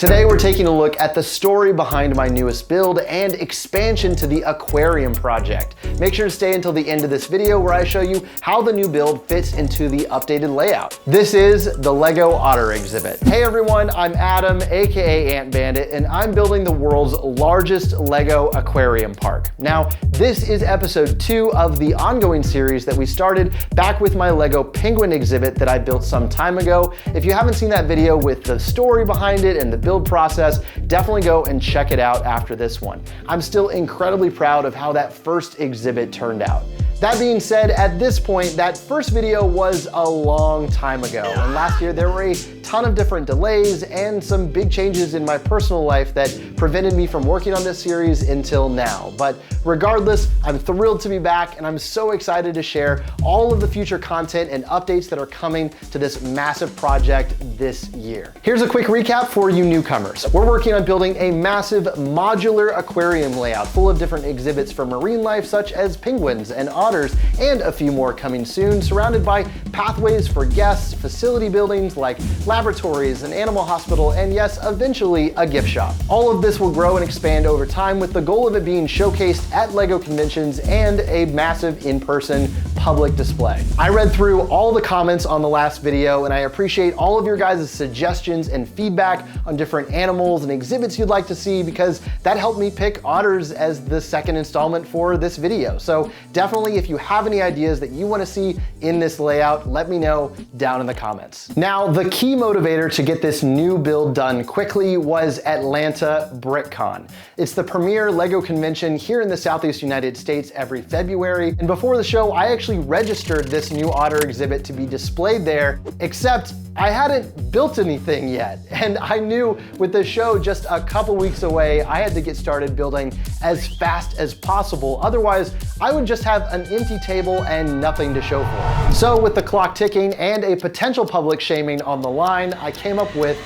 Today we're taking a look at the story behind my newest build and expansion to the aquarium project. Make sure to stay until the end of this video where I show you how the new build fits into the updated layout. This is the LEGO Otter exhibit. Hey everyone, I'm Adam, aka Ant Bandit, and I'm building the world's largest LEGO aquarium park. Now, this is episode 2 of the ongoing series that we started back with my LEGO Penguin exhibit that I built some time ago. If you haven't seen that video with the story behind it and the build process, definitely go and check it out after this one. I'm still incredibly proud of how that first exhibit turned out. That being said, at this point, that first video was a long time ago, and last year there were a ton of different delays and some big changes in my personal life that prevented me from working on this series until now. But regardless, I'm thrilled to be back, and I'm so excited to share all of the future content and updates that are coming to this massive project this year. Here's a quick recap for you newcomers. We're working on building a massive modular aquarium layout full of different exhibits for marine life, such as penguins and otters, and a few more coming soon, surrounded by pathways for guests, facility buildings like laboratories, an animal hospital, and yes, eventually a gift shop. All of this will grow and expand over time with the goal of it being showcased at LEGO conventions and a massive in-person public display. I read through all the comments on the last video, and I appreciate all of your guys' suggestions and feedback on different animals and exhibits you'd like to see, because that helped me pick Otters as the second installment for this video. So definitely, if you have any ideas that you want to see in this layout, let me know down in the comments. Now, the key motivator to get this new build done quickly was Atlanta BrickCon. It's the premier LEGO convention here in the Southeast United States every February, and before the show, I actually registered this new Otter exhibit to be displayed there, except I hadn't built anything yet. And I knew with the show just a couple weeks away, I had to get started building as fast as possible. Otherwise, I would just have an empty table and nothing to show for it. So with the clock ticking and a potential public shaming on the line, I came up with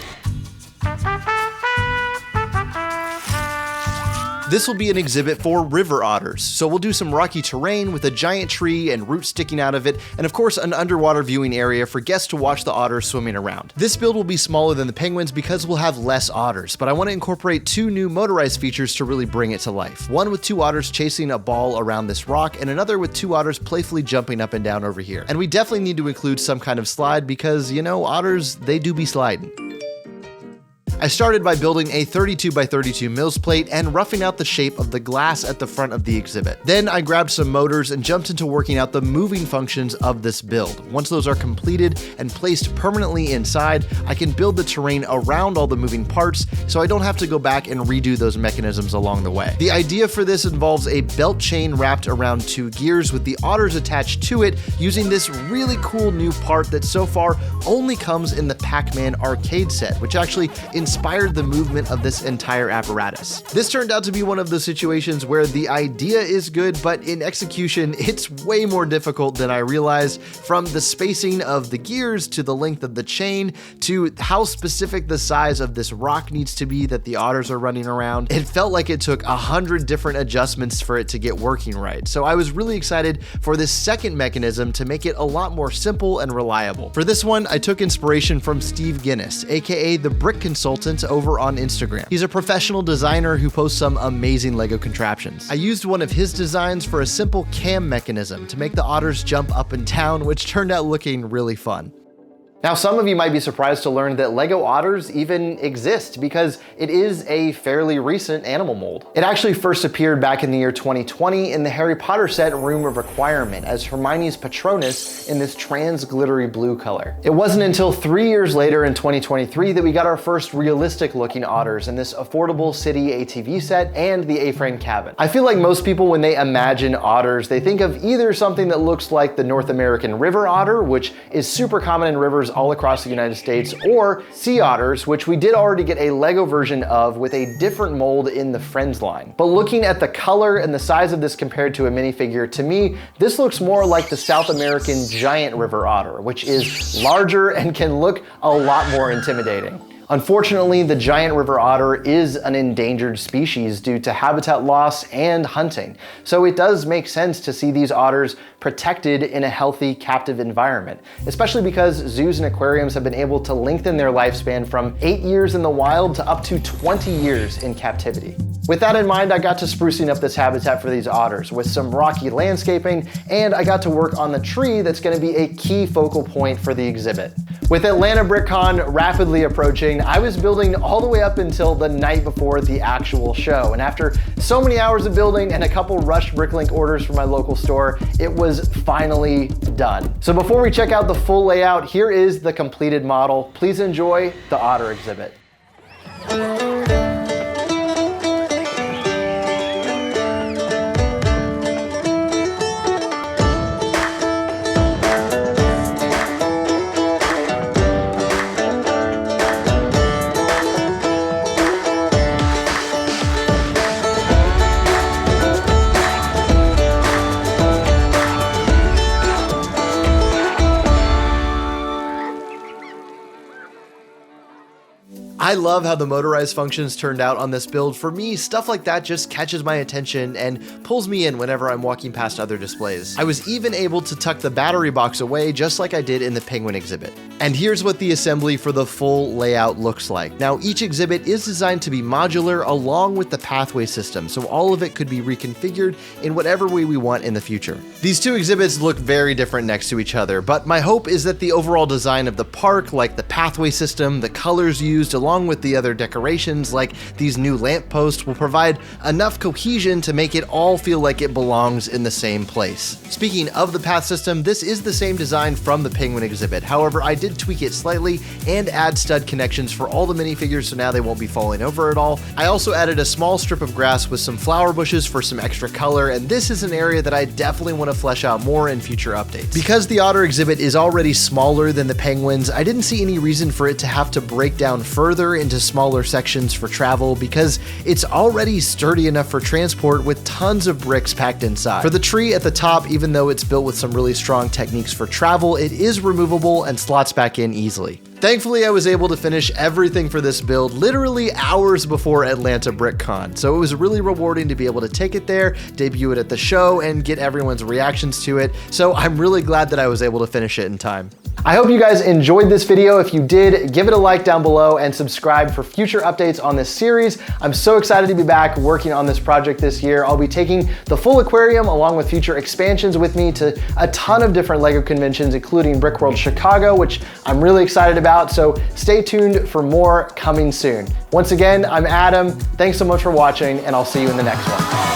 this will be an exhibit for river otters, so we'll do some rocky terrain with a giant tree and roots sticking out of it, and of course an underwater viewing area for guests to watch the otters swimming around. This build will be smaller than the penguins because we'll have less otters, but I want to incorporate 2 new motorized features to really bring it to life. One with 2 otters chasing a ball around this rock, and another with 2 otters playfully jumping up and down over here. And we definitely need to include some kind of slide because, you know, otters, they do be sliding. I started by building a 32 by 32 Mills plate and roughing out the shape of the glass at the front of the exhibit. Then I grabbed some motors and jumped into working out the moving functions of this build. Once those are completed and placed permanently inside, I can build the terrain around all the moving parts so I don't have to go back and redo those mechanisms along the way. The idea for this involves a belt chain wrapped around 2 gears with the otters attached to it using this really cool new part that so far only comes in the Pac-Man arcade set, which actually inspired the movement of this entire apparatus. This turned out to be one of the situations where the idea is good, but in execution, it's way more difficult than I realized, from the spacing of the gears to the length of the chain to how specific the size of this rock needs to be that the otters are running around. It felt like it took 100 different adjustments for it to get working right. So I was really excited for this second mechanism to make it a lot more simple and reliable. For this one, I took inspiration from Steve Guinness, aka the Brick Consultant over on Instagram. He's a professional designer who posts some amazing LEGO contraptions. I used one of his designs for a simple cam mechanism to make the otters jump up and down, which turned out looking really fun. Now, some of you might be surprised to learn that LEGO Otters even exist, because it is a fairly recent animal mold. It actually first appeared back in the year 2020 in the Harry Potter set Room of Requirement as Hermione's Patronus in this trans glittery blue color. It wasn't until 3 years later in 2023 that we got our first realistic looking otters in this affordable city ATV set and the A-frame cabin. I feel like most people, when they imagine otters, they think of either something that looks like the North American river otter, which is super common in rivers all across the United States, or sea otters, which we did already get a LEGO version of with a different mold in the Friends line. But looking at the color and the size of this compared to a minifigure, to me, this looks more like the South American giant river otter, which is larger and can look a lot more intimidating. Unfortunately, the giant river otter is an endangered species due to habitat loss and hunting. So it does make sense to see these otters protected in a healthy captive environment, especially because zoos and aquariums have been able to lengthen their lifespan from 8 years in the wild to up to 20 years in captivity. With that in mind, I got to sprucing up this habitat for these otters with some rocky landscaping, and I got to work on the tree that's going to be a key focal point for the exhibit. With Atlanta BrickCon rapidly approaching, I was building all the way up until the night before the actual show. And after so many hours of building and a couple rushed Bricklink orders from my local store, it was finally done. So before we check out the full layout, here is the completed model. Please enjoy the Otter exhibit. I love how the motorized functions turned out on this build. For me, stuff like that just catches my attention and pulls me in whenever I'm walking past other displays. I was even able to tuck the battery box away just like I did in the penguin exhibit. And here's what the assembly for the full layout looks like. Now, each exhibit is designed to be modular along with the pathway system, so all of it could be reconfigured in whatever way we want in the future. These two exhibits look very different next to each other, but my hope is that the overall design of the park, like the pathway system, the colors used, along with the other decorations like these new lampposts, will provide enough cohesion to make it all feel like it belongs in the same place. Speaking of the path system, this is the same design from the penguin exhibit. However, I did tweak it slightly and add stud connections for all the minifigures so now they won't be falling over at all. I also added a small strip of grass with some flower bushes for some extra color, and this is an area that I definitely want to flesh out more in future updates. Because the Otter exhibit is already smaller than the penguins, I didn't see any reason for it to have to break down further into smaller sections for travel because it's already sturdy enough for transport with tons of bricks packed inside. For the tree at the top, even though it's built with some really strong techniques for travel, it is removable and slots back in easily. Thankfully, I was able to finish everything for this build literally hours before Atlanta BrickCon, so it was really rewarding to be able to take it there, debut it at the show, and get everyone's reactions to it, so I'm really glad that I was able to finish it in time. I hope you guys enjoyed this video. If you did, give it a like down below and subscribe for future updates on this series. I'm so excited to be back working on this project this year. I'll be taking the full aquarium along with future expansions with me to a ton of different LEGO conventions, including Brickworld Chicago, which I'm really excited about. So stay tuned for more coming soon. Once again, I'm Adam. Thanks so much for watching, and I'll see you in the next one.